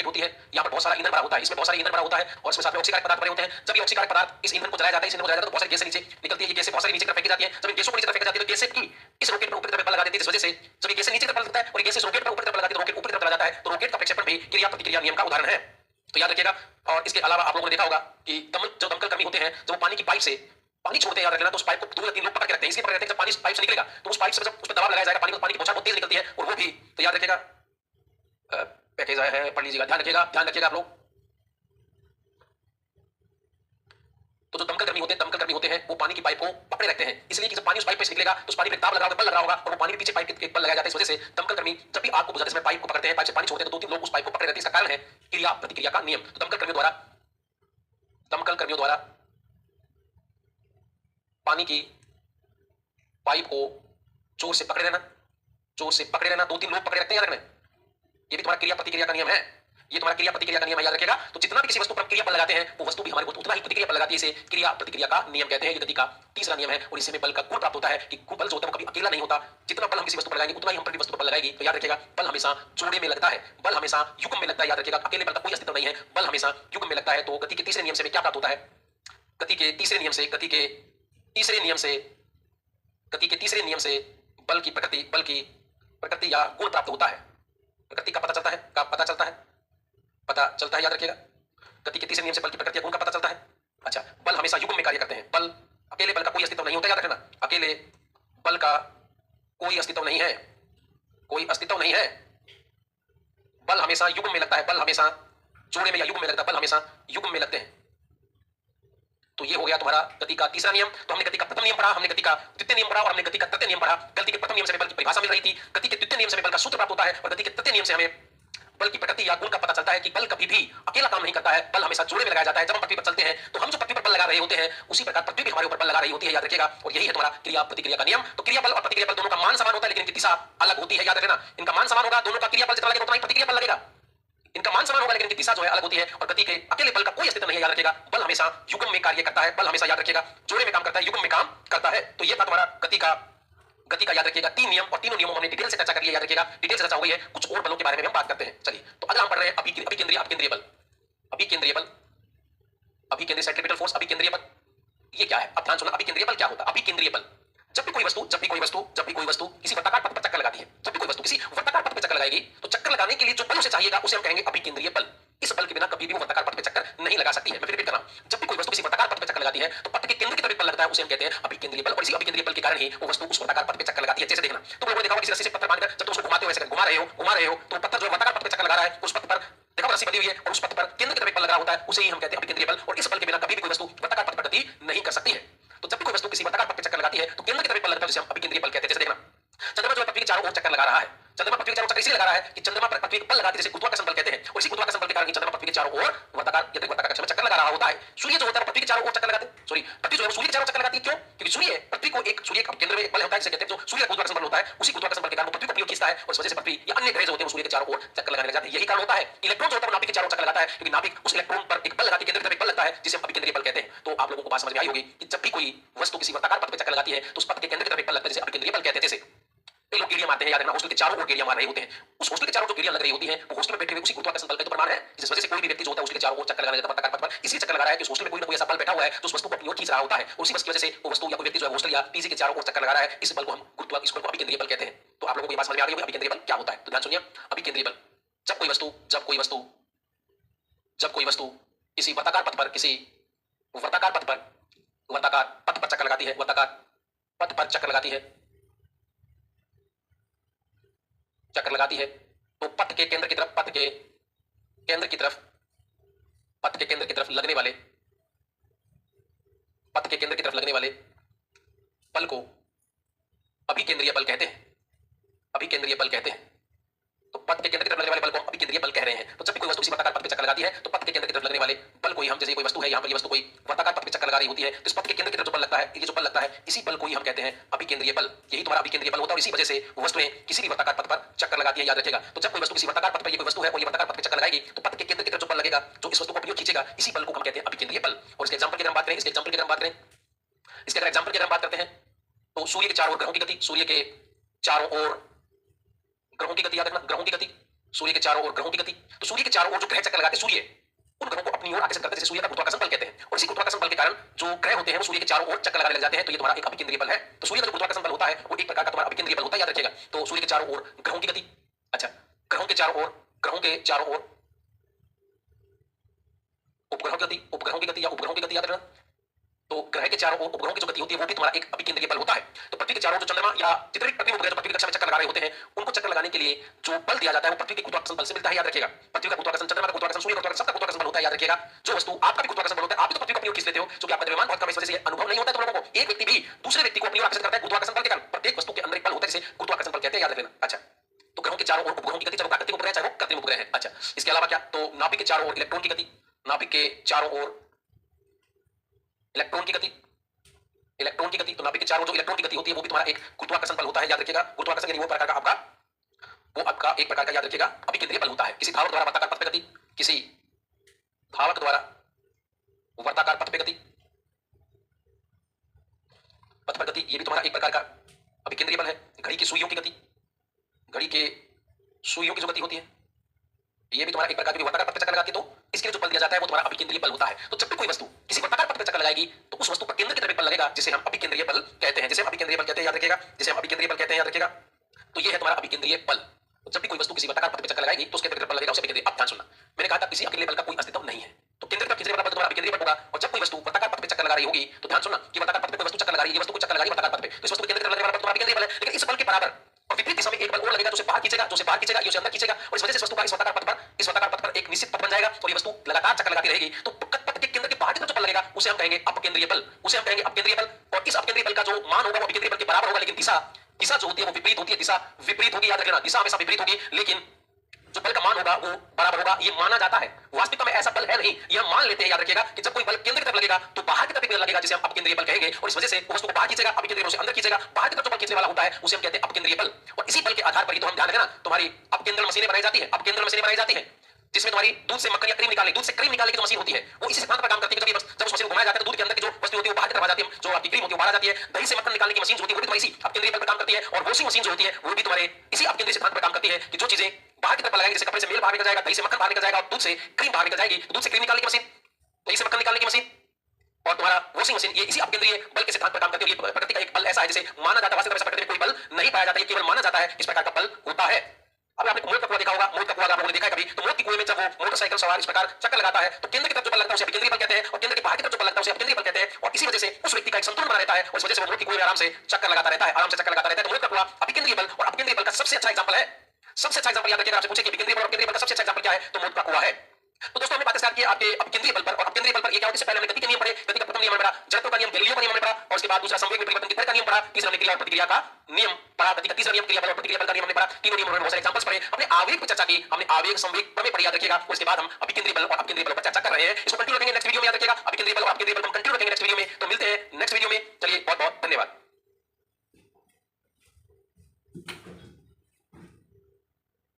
होती है यहाँ पर बहुत सारा ईंधन भरा होता है, इसमें बहुत सारा ईंधन भरा होता है और इसमें साथ में ऑक्सीकारक पदार्थ भरे होते हैं। जब ये ऑक्सीकारक पदार्थ इस ईंधन को जलाया जाता है, इस ईंधन को जलाया जाता है तो बहुत सारी गैसें नीचे निकलती है। ये गैसें बहुत सारी नीचे तरफ फेंकी जाती है। जब इन गैसों को नीचे तरफ फेंकी जाती है तो गैसें की इस रॉकेट पर ऊपर की तरफ बल लगा देती है। इस वजह से जब ये गैसें नीचे तरफ बल लगता है और ये गैसें रॉकेट पर ऊपर की तरफ लगाती है तो रॉकेट ऊपर की तरफ चला जाता है। तो रॉकेट का प्रक्षेपण भी क्रिया प्रतिक्रिया नियम का उदाहरण है, तो याद रखिएगा। और इसके अलावा आप लोगों ने देखा होगा कि जो दमकल कर्मी होते हैं, जब वो पानी की पाइप से पानी छोड़ते हैं, याद रखना, तो उस पाइप को 2 या 3 लोग पकड़ के रखते हैं। इसलिए पकड़ रखते हैं जब पानी पाइप से निकलेगा तो उस पाइप से जब उस पर दबाव लगाया जाएगा पानी की बौछार बहुत तेज निकलती है और वो भी, तो याद रखिएगा। पैकेज आया है, पढ़ लीजिएगा, ध्यान रखिएगा आप लोग। तो जो दमकल कर्मी होते हैं वो पानी की पाइप को पकड़े रखते हैं, इसलिए कि जब पानी उस पाइप पे से निकलेगा तो उस पानी पे दाब लगा होगा, बल लग रहा होगा और वो पानी के पीछे पाइप के बल लगाया जाता है। इस वजह से दमकल कर्मी जब भी आग को बुझाते समय पाइप को पकड़ते हैं, पाइप से पानी छोड़ते हैं तो 2-3 लोग उस पाइप को पकड़े रहते हैं। इसका कारण है क्रिया प्रतिक्रिया का नियम। तो दमकल कर्मियों द्वारा पानी की पाइप को जोर से पकड़े रहना, 2-3 लोग पकड़े रखते हैं, याद रखना। ये भी तुम्हारा क्रिया प्रतिक्रिया का नियम है, याद रखिएगा। तो जितना भी किसी वस्तु पर क्रिया बल लगाते हैं वो वस्तु भी हमारे को उतना ही प्रतिक्रिया बल लगाती है। इसे क्रिया प्रतिक्रिया का नियम कहते हैं। ये गति का तीसरा नियम है और इससे हमें बल का गुण प्राप्त होता है कि बल जो होता है वो कभी अकेला नहीं होता। जितना बल हम किसी वस्तु पर लगाएंगे उतना ही हम प्रति वस्तु पर लगाएगी। तो याद रखिएगा, बल हमेशा जोड़े में लगता है, बल हमेशा युग्म में लगता है। याद रखिएगा, अकेले बल का कोई अस्तित्व नहीं है, बल हमेशा युग्म में लगता है। तो गति के तीसरे नियम से क्या प्राप्त होता है? गति के तीसरे नियम से बल की प्रकृति या गुण प्राप्त होता है। प्रकृति का पता चलता है, याद रखिएगा। गति के तीसरे नियम से बल की प्रकृति या गुण का पता चलता है। अच्छा, बल हमेशा युग्म में कार्य करते हैं। अकेले बल का कोई अस्तित्व नहीं होता, याद रखना। अकेले बल का कोई अस्तित्व नहीं है। बल हमेशा युग्म में लगता है, बल हमेशा जोड़े में या युग्म में लगता है, बल हमेशा युग्म में लगते हैं। तो ये हो गया तुम्हारा गति का तीसरा नियम। तो हमने गति का प्रथम नियम पढ़ा, हमने गति का द्वितीय नियम पढ़ा और हमने गति का तृतीय नियम पढ़ा। गति के प्रथम नियम से बल की परिभाषा मिल रही थी, गति के द्वितीय नियम से बल का सूत्र प्राप्त होता है और गति के तृतीय नियम से हमें बल की प्रकृति या गुण का पता चलता है कि बल कभी भी अकेला काम नहीं करता है, बल हमेशा जोड़े में लगाया जाता है। जब हम पृथ्वी पर चलते हैं तो हम जो पृथ्वी पर बल लगा रहे होते हैं उसी प्रकार पृथ्वी भी हमारे ऊपर बल लगा रही होती है, याद रखिएगा। और यही है तुम्हारा क्रिया प्रतिक्रिया का नियम। तो क्रिया बल और प्रतिक्रिया बल दोनों का मान समान होता है लेकिन इनकी दिशा अलग होती है, याद रखना। इनका मान समान होगा, दोनों का क्रिया बल जितना लगेगा उतना ही प्रतिक्रिया बल लगेगा। इनका मान समान होगा लेकिन इनकी दिशा जो है अलग होती है। और गति के अकेले बल का कोई अस्तित्व नहीं है, याद रखिएगा। बल हमेशा युग्म में कार्य करता है, बल हमेशा, याद रखिएगा, जोड़े में काम करता है, युग्म में काम करता है। तो ये था तुम्हारा गति का याद रखिएगा 3 नियम और तीनों नियमों हमने डिटेल से चर्चा कर लिया, याद रखिएगा। डिटेल से चर्चा हो गई है, कुछ और बलों के बारे में हम बात करते हैं। चलिए, तो अगला हम पढ़ रहे हैं अभिकेंद्रीय सेंट्रीपिटल फोर्स, अभिकेंद्रीय बल। ये क्या है? अब ध्यान सुनना, अभिकेंद्रीय बल क्या होता है? अभिकेंद्रीय बल, जब भी कोई वस्तु किसी वर्ताकार पथ पर चक्कर लगाती है, जब भी कोई वस्तु किसी वर्ताकार पथ पर चक्कर लगाएगी तो चक्कर लगाने के लिए जो बल उसे चाहिएगा उसे हम कहेंगे अभिकेंद्रीय बल। इस बल के बिना कभी भी वो वर्ताकार पथ पर चक्कर नहीं लगा सकती है। मैं फिर रिपीट कर रहा हूं, जब भी कोई वस्तु किसी वर्ताकार पथ पर चक्कर लगाती है तो पथ के केंद्र की तरफ बल लगता है, उसे हम कहते हैं अभिकेंद्रीय बल। और इसी अभिकेंद्रीय बल के कारण ही वो वस्तु उस वर्ताकार पथ पर चक्कर लगाती है। जैसे देखना, तुम लोगों ने देखा होगा किसी रस्सी से पत्थर बांधकर जब तुम उसको घुमाते हो, ऐसे घुमा रहे हो तो पत्थर जो वर्ताकार पथ पर चक्कर लगा रहा है उस पथ पर देखो रस्सी बंधी हुई है और उस पथ पर केंद्र की तरफ बल लगा होता है, उसे ही हम कहते हैं अभिकेंद्रीय बल। और इस बल के बिना कभी भी कोई वस्तु वर्ताकार पथ पर गति नहीं कर सकती है। तो जब भी कोई वस्तु किसी वर्ताकार पथ पर चक्कर लगाती है तो केंद्र की तरफ बल लगता है, जिसे हम अभिकेंद्रीय बल कहते हैं। जैसे देखना, चंद्रमा जो है पृथ्वी के चारों ओर चक्कर लगा रहा है। चंद्रमा पृथ्वी के चारों ओर चक्कर इसलिए लगा रहा है कि चंद्रमा पर पृथ्वी पर लगाती है, जिसे गुरुत्वाकर्षण बल कहते हैं। और इसी गुरुत्वाकर्षण बल के कारण ही चंद्रमा पृथ्वी के चारों ओर वर्ताकार कक्षा में चक्कर लगा रहा होता है। सूर्य जो होता है पृथ्वी के चारों ओर चक्कर लगाते हैं, पृथ्वी जो है सूर्य के चारों चक्कर लगाती है। क्यों? क्योंकि सूर्य पृथ्वी को एक सूर्य का केंद्र में बल होता है, जिसे कहते हैं जो सूर्य गुरुत्वाकर्षण बल होता है, उसी गुरुत्वाकर्षण बल के कारण वो पृथ्वी को खींचता है और इस वजह से पृथ्वी या अन्य ग्रह जो होते हैं सूर्य के चारों ओर चक्कर लगाने लग जाते हैं। यही कारण होता है इलेक्ट्रॉन जो होता है नाभिक के चारों चक्कर लगाता है, क्योंकि नाभिक उस इलेक्ट्रॉन पर एक बल लगाती है, केंद्र की तरफ बल लगता है, जिसे हम अभिकेंद्रीय बल कहते हैं। तो आप लोगों को बात समझ में आई होगी कि जब भी कोई वस्तु किसी वर्ताकार पथ पर चक्कर लगाती है तो उस पथ के केंद्र की तरफ बल लगता है, जिसे अभिकेंद्रीय बल कहते हैं। जैसे कई लोग गेड़ियां मारते हैं, याद रखना, हॉस्टल के चारों ओर गेड़ियां मार रहे होते हैं। उस हॉस्टल के चारों जो गेड़ियां लग रही होती हैं वो हॉस्टल में बैठे हुए उसी गुरुत्वाकर्षण बल का तो प्रमाण है, जिस वजह से कोई भी व्यक्ति जो होता है हॉस्टल के चारों ओर चक्कर लगाने लगता है वर्ताकार पथ पर, इसलिए चक्कर लगा रहा है कि उस हॉस्टल में कोई ना कोई ऐसा बल बैठा हुआ है जो उस वस्तु को अपनी ओर खींच रहा होता है। उसी वजह से वो वस्तु या कोई व्यक्ति जो है हॉस्टल या पीजी के चारों ओर चक्कर लगा रहा है, इस बल को हम अभिकेंद्रीय बल कहते हैं। तो आप लोगों को ये बात समझ में आ रही होगी अभिकेंद्रीय बल क्या होता है। तो ध्यान सुनिए, अभिकेंद्रीय बल, जब कोई वस्तु किसी वर्ताकार पथ पर चक्कर लगाती है, तो पथ के केंद्र की तरफ लगने वाले बल को अभिकेंद्रीय बल कहते हैं। तो पथ के केंद्र की तरफ लगने वाले बल को अभिकेंद्रीय बल कह रहे हैं। तो जब भी कोई वस्तु किसी वर्ताकार पथ पे चक्कर लगाती है तो पथ के केंद्र की तरफ लगने वाले बल को ही हम, जैसे कोई वस्तु है, यहाँ पर ये वस्तु कोई वर्ताकार पथ पे चक्कर लगा रही होती है तो इस पथ के केंद्र की तरफ जो बल लगता है, ये जो बल लगता है, इसी बल को ही हम कहते हैं अभिकेंद्रीय बल। यही तुम्हारा अभिकेंद्रीय बल होता है और इसी वजह से वस्तुएं किसी भी वर्ताकार पथ पर चक्कर लगाती है, याद रखिएगा। तो जब कोई वस्तु किसी वर्ताकार पथ पर, ये कोई वस्तु है और ये वर्ताकार पथ पे चक्कर लगाएगी तो पथ के केंद्र की तरफ जो बल लगेगा, जो इस वस्तु को अपनी ओर खींचेगा, इसी बल को हम कहते हैं अभिकेंद्रीय बल। और इसके एग्जांपल की हम बात करें, इसके एग्जांपल की हम बात करते हैं तो सूर्य के चारों ओर ग्रहों की गति, सूर्य के चारों ओर ग्रहों की गति, याद रखना ग्रहों की गति, सूर्य के चारों ओर ग्रहों की गति। तो सूर्य के चारों ओर जो ग्रह चक्कर लगाते सूर्य, उन ग्रहों को अपनी ओर आकर्षित करते हैं, जैसे सूर्य का गुरुत्वाकर्षण बल कहते हैं। और इसी गुरुत्वाकर्षण बल के कारण जो ग्रह होते हैं वो सूर्य के चारों ओर चक्कर लगाने लग जाते हैं। तो ये तुम्हारा एक अभिकेंद्रीय बल है। तो सूर्य का जो गुरुत्वाकर्षण बल होता है वो एक प्रकार का तुम्हारा अभिकेंद्रीय बल होता है, याद रखिएगा। तो सूर्य के चारों ओर ग्रहों की गति, अच्छा ग्रहों के चारों ओर, ग्रहों के चारों ओर उपग्रहों की गति, उपग्रहों की गति या उपग्रहों की गति, याद रखना। तो ग्रह के चारों ओर उपग्रहों की जो गति होती है वो भी तुम्हारा एक अभिकेंद्रीय बल होता है। तो पृथ्वी के चारों ओर जो चंद्रमा या जितने भी पृथ्वी उपग्रह जो पृथ्वी की कक्षा में चक्कर लगा रहे होते हैं, उनको चक्कर लगाने के लिए जो बल दिया जाता है वो पृथ्वी के गुरुत्वाकर्षण बल से मिलता है, याद रखिएगा। पृथ्वी का गुरुत्वाकर्षण, चंद्रमा का गुरुत्वाकर्षण, सूर्य का गुरुत्वाकर्षण, सबका गुरुत्वाकर्षण बल होता है, याद रखिएगा। जो वस्तु आपका भी गुरुत्वाकर्षण बल होता है, आप भी तो पृथ्वी को अपनी ओर खींच लेते हो, क्योंकि आपका द्रव्यमान बहुत कम है, इस वजह से ये अनुभव नहीं होता है तुम लोगों को। एक व्यक्ति भी दूसरे व्यक्ति को अपनी ओर आकर्षित करता है गुरुत्वाकर्षण बल के कारण। प्रत्येक वस्तु के अंदर एक बल होता है जिसे गुरुत्वाकर्षण बल कहते हैं, याद रखना। अच्छा, तो ग्रहों के चारों ओर उपग्रहों की गति, चाहे वो प्राकृतिक उपग्रह है चाहे वो कृत्रिम उपग्रह है। अच्छा, इसके अलावा क्या, तो नाभिक के चारों ओर इलेक्ट्रॉन की गति, नाभिक के चारों ओर इलेक्ट्रॉन की गति, इलेक्ट्रॉन की गति। तो नाभिक के चारों जो इलेक्ट्रॉन की गति होती है वो भी तुम्हारा एक गुरुत्वाकर्षण बल होता है, याद रखिएगा। गुरुत्वाकर्षण यानी वो प्रकार का आपका, वो आपका एक प्रकार का, याद रखिएगा, अभिकेंद्रीय बल होता है। किसी धावक द्वारा वर्ताकार पथ पे गति, किसी धावक द्वारा वर्ताकार पथ पे गति, पथ पर गति, ये भी तुम्हारा एक प्रकार का अभिकेंद्रीय बल है। घड़ी की सुइयों की गति, घड़ी के सुइयों की जो गति होती है ये भी तुम्हारा एक प्रकार की वर्ताकार पथ पे चक्कर लगाती है। तो इसके लिए जो बल दिया जाता है वो तुम्हारा अभिकेंद्रीय बल होता है। तो जब भी कोई वस्तु किसी वर्ताकार पथ पे चक्कर लगाएगी तो उस वस्तु पर केंद्र की तरफ बल लगेगा, जिसे हम अभिकेंद्रीय बल कहते हैं, जिसे हम अभिकेंद्रीय बल कहते हैं, याद रखिएगा, जिसे हम अभिकेंद्रीय बल कहते हैं, याद रखिएगा। तो ये है तुम्हारा अभिकेंद्रीय बल। तो जब भी कोई वस्तु किसी वर्ताकार पथ पे चक्कर लगाएगी तो उसके तरफ बल लगेगा, उसे अभिकेंद्रीय। अब ध्यान सुनना, मैंने कहा था किसी अकेले बल का कोई अस्तित्व नहीं है, तो केंद्र की तरफ खींचने वाला बल तुम्हारा अभिकेंद्रीय बल होगा। और जब कोई वस्तु वर्ताकार पथ पे चक्कर लगा रही होगी तो ध्यान सुनना कि वर्ताकार पथ पे कोई वस्तु चक्कर लगा रही है, ये वस्तु को चक्कर लगा रही है वर्ताकार पथ पे, तो इस वस्तु के केंद्र की तरफ लगने वाला बल तुम्हारा अभिकेंद्रीय बल है। लेकिन इस बल के बराबर और विपरीत दिशा में एक बल और लगेगा जो उसे बाहर खींचेगा, जो उसे बाहर खींचेगा, ये उसे अंदर खींचेगा। और इस वजह से इस वस्तु का इस वर्ताकार पथ पर एक निश्चित पथ बन जाएगा और ये वस्तु लगातार चक्कर लगाती रहेगी। तो पथ के केंद्र के बाहर की तरफ जो बल लगेगा उसे हम कहेंगे अपकेंद्रीय बल, उसे हम कहेंगे अपकेंद्रीय बल। और इस अपकेंद्रीय बल का जो मान होगा वो अभिकेंद्रीय बल के बराबर होगा, लेकिन दिशा जो होती है वो विपरीत होती है, दिशा विपरीत होगी, याद रखना, दिशा हमेशा विपरीत होगी। लेकिन जो बल का मान होगा वो बराबर होगा, ये माना जाता है। वास्तविकता में ऐसा बल है नहीं, ये हम मान लेते हैं, याद रखिएगा, कि जब कोई बल केंद्र की तरफ लगेगा तो बाहर की तरफ बल लगेगा, जिसे हम अपकेंद्रीय बल कहेंगे। और इस वजह से वो वस्तु को बाहर खींचेगा, अभिकेंद्रीय बल उसे अंदर खींचेगा, बाहर की तरफ जो बल खींचने वाला होता है उसे हम कहते हैं अपकेंद्रीय बल। और इसी बल के आधार पर ही तो हम ध्यान रखना, तुम्हारी अपकेंद्र मशीनें बनाई जाती है, अपकेंद्र मशीनें बनाई जाती है, जिसमें तुम्हारी दूध से मक्खन या क्रीम निकालने, दूध से क्रीम निकालने की जो मशीन होती है वो इसी सिद्धांत पर काम करती है। जब उस मशीन को घुमाया जाता है तो दूध के अंदर की जो वस्तु होती है वो बाहर की तरफ आ जाती है, जो आपकी क्रीम होती है वो बाहर आ जाती है। दही से मक्खन निकालने की मशीन जो होती है वो भी तुम्हारी इसी अपकेंद्रीय बल पर काम करती है। और वॉशिंग मशीन जो होती है वो भी तुम्हारे इसी अपकेंद्रीय सिद्धांत पर काम करती है कि जो चीजें बाहर की तरफ लगाएंगे, जैसे कपड़े से मेल बाहर निकल जाएगा, दही से मक्खन बाहर निकल जाएगा, और दूध से क्रीम बाहर निकल जाएगी। तो दूध से क्रीम निकालने की मशीन, दही से मक्खन निकालने की मशीन और तुम्हारा वॉशिंग मशीन, ये इसी अपकेंद्रीय बल के सिद्धांत पर काम करती है। ये प्रकृति का एक बल ऐसा है जिसे माना जाता है, वास्तविक में प्रकृति में कोई बल नहीं पाया जाता, ये केवल माना जाता है, इस प्रकार का बल होता है। अब आपने मौत का कुआं देखा होगा, मौत का कुआं आप लोगों ने देखा है कभी, तो मौत के कुएं में जब वो मोटरसाइकिल सवार इस प्रकार चक्कर लगाता है तो केंद्र की तरफ जो बल लगता है उसे अभिकेंद्रीय बल कहते हैं, और केंद्र के बाहर की तरफ जो बल लगता है उसे अपकेंद्रीय बल कहते हैं। और इसी वजह से उस व्यक्ति का एक संतुलन बना रहता है, और इस वजह से वो मौत के कुएं में आराम से चक्कर लगाता रहता है, आराम से चक्कर लगाता रहता है। तो मौत का कुआं अभिकेंद्रीय बल और अपकेंद्रीय बल का सबसे अच्छा एग्जांपल है। सबसे अच्छा एग्जांपल याद रखिएगा, आपसे पूछे कि अभिकेंद्रीय बल और अपकेंद्रीय बल का सबसे अच्छा एग्जांपल क्या है, तो मौत का कुआं है। तो दोस्तों हमने बातें स्टार्ट की आपके अपकेंद्रीय बल पर, और अपकेंद्रीय बल पर ये क्या होता है, इससे पहले हमने गति के नियम पढ़े, गति का प्रथम नियम पढ़ा, जड़त्व का नियम, गैलीलियो का नियम हमने पढ़ा, और उसके बाद दूसरा संवेग में परिवर्तन के तरह का नियम पढ़ा, तीसरा हमने क्रिया और प्रतिक्रिया का नियम पढ़ा, गति का तीसरा नियम, क्रिया बल और प्रतिक्रिया बल का नियम हमने पढ़ा। तीनों नियम हमने बहुत सारे एग्जांपल्स पढ़े, हमने आवेग पर चर्चा की, हमने आवेग संवेग प्रमेय पढ़ी, याद रखिएगा। उसके बाद हम अभिकेंद्रीय बल और अपकेंद्रीय बल पर चर्चा कर रहे हैं, इसको कंटिन्यू रखेंगे नेक्स्ट वीडियो में, याद रखिएगा। अभिकेंद्रीय बल और अपकेंद्रीय बल को कंटिन्यू रखेंगे नेक्स्ट वीडियो में। तो मिलते हैं नेक्स्ट